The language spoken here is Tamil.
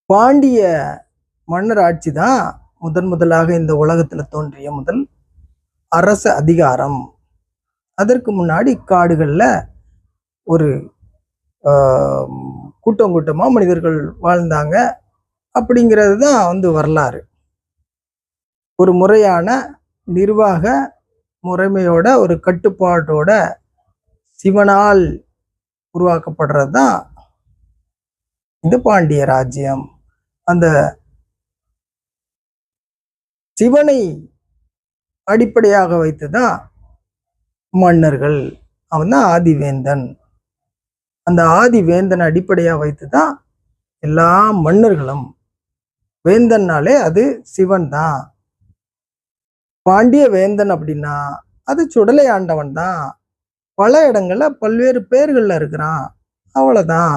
பாண்டிய மன்னர் ஆட்சி தான் முதலாக இந்த உலகத்துல தோன்றிய முதல் அரச அதிகாரம். அதற்கு முன்னாடி காடுகள்ல ஒரு கூட்டம் கூட்டமா மனிதர்கள் வாழ்ந்தாங்க அப்படிங்கிறது தான் வரலாறு. ஒரு முறையான நிர்வாக முறைமையோட ஒரு கட்டுப்பாட்டோட சிவனால் உருவாக்கப்படுறது தான் இந்த பாண்டிய ராஜ்யம். அந்த சிவனை அடிப்படையாக வைத்துதான் மன்னர்கள். அவன் தான் ஆதிவேந்தன். அந்த ஆதிவேந்தனை அடிப்படையா வைத்துதான் எல்லா மன்னர்களும். வேந்தன்னாலே அது சிவன் தான். பாண்டிய வேந்தன் அப்படின்னா அது சுடலை ஆண்டவன் தான். பல இடங்கள்ல பல்வேறு பேர்கள்ல இருக்கிறான், அவ்வளவுதான்.